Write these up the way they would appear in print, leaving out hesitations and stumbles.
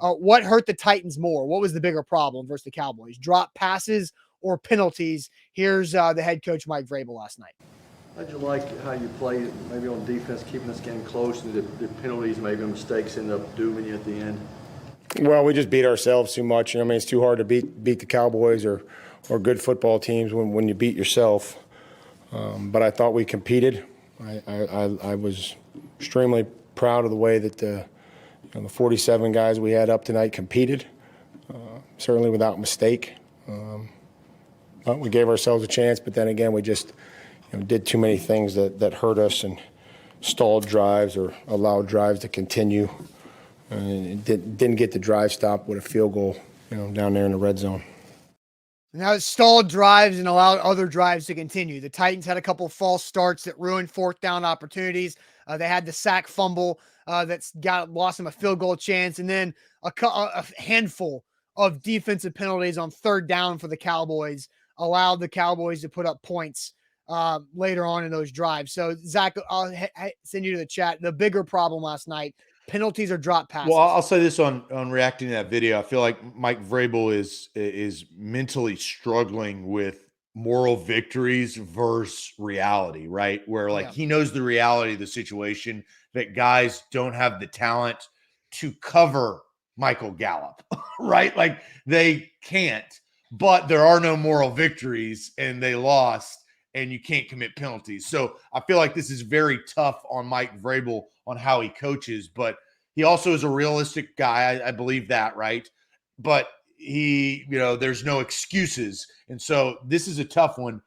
what hurt the Titans more? What was the bigger problem versus the Cowboys? Drop passes or penalties? Here's the head coach, Mike Vrabel, last night. How'd you like how you played maybe on defense, keeping this game close, and the penalties, maybe mistakes end up dooming you at the end? Well, we just beat ourselves too much. I mean, it's too hard to beat the Cowboys or good football teams when you beat yourself. But I thought we competed. I was extremely proud of the way that the 47 guys we had up tonight competed, certainly without mistake. But we gave ourselves a chance, but then again, we just did too many things that hurt us and stalled drives or allowed drives to continue. And didn't get the drive stopped with a field goal, down there in the red zone. Now it stalled drives and allowed other drives to continue. The Titans had a couple of false starts that ruined fourth down opportunities. They had the sack fumble that's lost them a field goal chance, and then a handful of defensive penalties on third down for the Cowboys allowed the Cowboys to put up points later on in those drives. So, Zach, I'll send you to the chat. The bigger problem last night, penalties or drop passes. Well, I'll say this on reacting to that video. I feel like Mike Vrabel is mentally struggling with moral victories versus reality, right? Where he knows the reality of the situation, that guys don't have the talent to cover Michael Gallup, right? Like they can't, but there are no moral victories and they lost and you can't commit penalties. So I feel like this is very tough on Mike Vrabel on how he coaches, but he also is a realistic guy. I believe that, right? But he, there's no excuses. And so this is a tough one.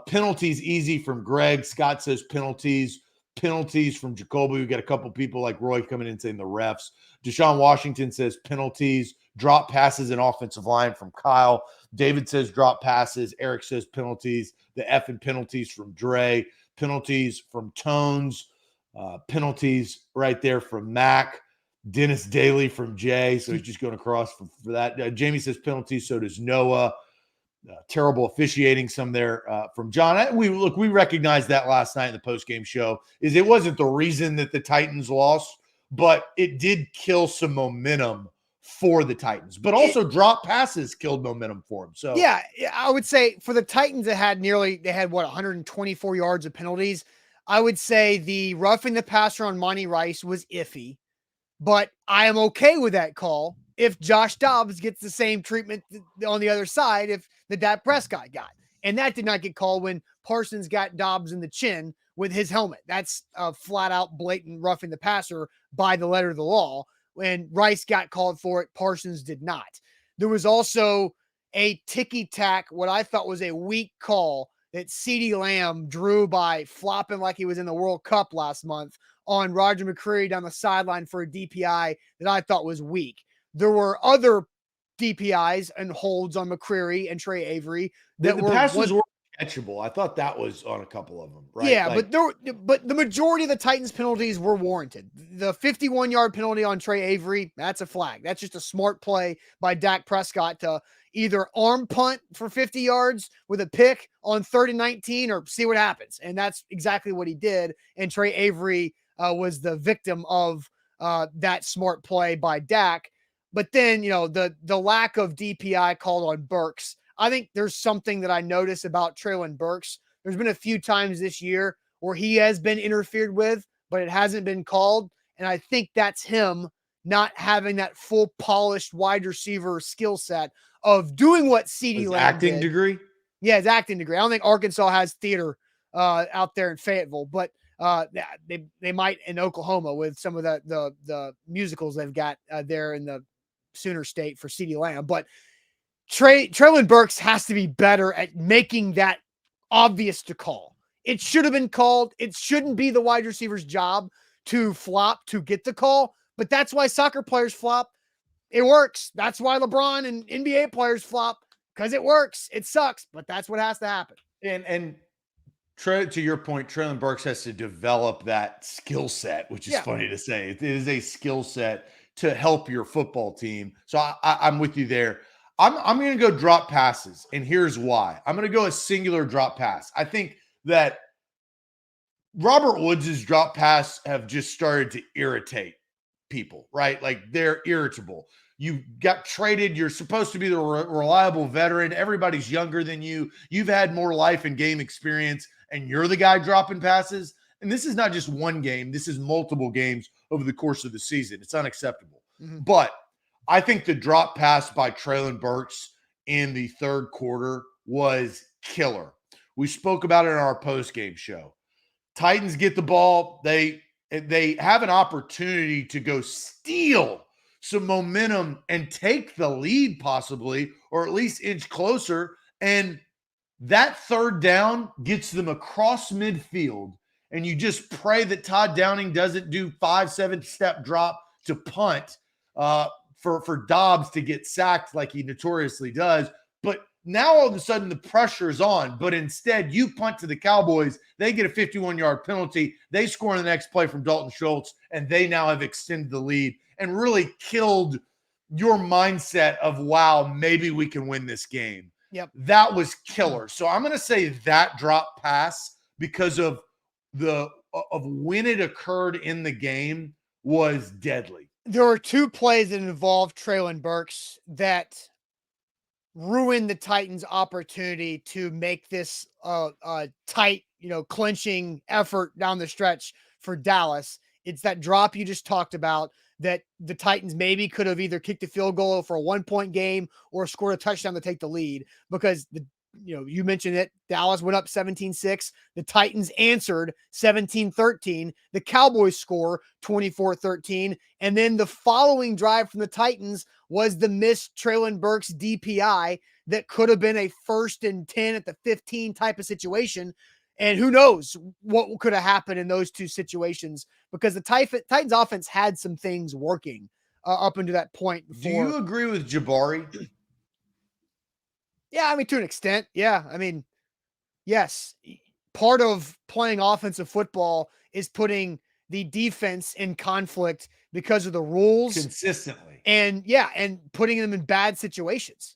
Penalties easy from Greg. Scott says penalties. Penalties from Jacoby. We got a couple people like Roy coming in saying the refs. Deshaun Washington says penalties. Drop passes and offensive line from Kyle. David says drop passes. Eric says penalties. The F and penalties from Dre. Penalties from Tones. Penalties right there from Mac. Dennis Daly from Jay. So he's just going across for that. Jamie says penalties. So does Noah. Terrible officiating, some there from John. We recognized that last night in the post-game show. It wasn't the reason that the Titans lost, but it did kill some momentum for the Titans. But also drop passes killed momentum for them. So yeah, I would say for the Titans, they had 124 yards of penalties. I would say the roughing the passer on Monty Rice was iffy, but I am okay with that call if Josh Dobbs gets the same treatment on the other side if the Dak Prescott got. And that did not get called when Parsons got Dobbs in the chin with his helmet. That's a flat-out blatant roughing the passer by the letter of the law. When Rice got called for it, Parsons did not. There was also a ticky-tack, what I thought was a weak call that CeeDee Lamb drew by flopping like he was in the World Cup last month on Roger McCreary down the sideline for a DPI that I thought was weak. There were other DPIs and holds on McCreary and Trey Avery that the passes were catchable. I thought that was on a couple of them, right? Yeah, but the majority of the Titans penalties were warranted. The 51-yard penalty on Trey Avery, that's a flag. That's just a smart play by Dak Prescott to either arm punt for 50 yards with a pick on 3rd and 19 or see what happens. And that's exactly what he did. And Trey Avery was the victim of that smart play by Dak. But then, the lack of DPI called on Burks. I think there's something that I notice about Treylon Burks. There's been a few times this year where he has been interfered with, but it hasn't been called. And I think that's him not having that full polished wide receiver skill set of doing what CeeDee Lamb acting did. Degree? Yeah, his acting degree. I don't think Arkansas has theater out there in Fayetteville, but they might in Oklahoma with some of the musicals they've got there in the Sooner State for CeeDee Lamb. But Treylon Burks has to be better at making that obvious to call. It should have been called. It shouldn't be the wide receiver's job to flop to get the call, but that's why soccer players flop. It works. That's why LeBron and NBA players flop, because it works. It sucks, but that's what has to happen. And to your point, Treylon Burks has to develop that skill set, which is funny to say. It is a skill set to help your football team. So I'm with you there. I'm going to go drop passes, and here's why. I'm going to go a singular drop pass. I think that Robert Woods' drop pass have just started to irritate people, right? Like they're irritable. You got traded. You're supposed to be the reliable veteran. Everybody's younger than you. You've had more life and game experience, and you're the guy dropping passes. And this is not just one game. This is multiple games over the course of the season. It's unacceptable. Mm-hmm. But I think the drop pass by Treylon Burks in the third quarter was killer. We spoke about it in our post-game show. Titans get the ball. They have an opportunity to go steal some momentum and take the lead possibly, or at least inch closer. And that third down gets them across midfield. And you just pray that Todd Downing doesn't do 5-7 step drop to punt for Dobbs to get sacked like he notoriously does. But now all of a sudden the pressure is on, but instead you punt to the Cowboys. They get a 51-yard penalty. They score in the next play from Dalton Schultz, and they now have extended the lead and really killed your mindset of, wow, maybe we can win this game. Yep. That was killer. So I'm going to say that drop pass, because of when it occurred in the game, was deadly. There were two plays that involved Treylon Burks that ruined the Titans' opportunity to make this tight, clinching effort down the stretch for Dallas. It's that drop you just talked about that the Titans maybe could have either kicked a field goal for a 1-point game or scored a touchdown to take the lead, because you mentioned it. Dallas went up 17-6. The Titans answered 17-13. The Cowboys score 24-13. And then the following drive from the Titans was the missed Treylon Burks DPI that could have been a 1st and 10 at the 15 type of situation. And who knows what could have happened in those two situations, because the Titans offense had some things working up until that point before. Do you agree with Jabari? Yeah, to an extent. Yeah. Yes. Part of playing offensive football is putting the defense in conflict because of the rules Consistently. and putting them in bad situations.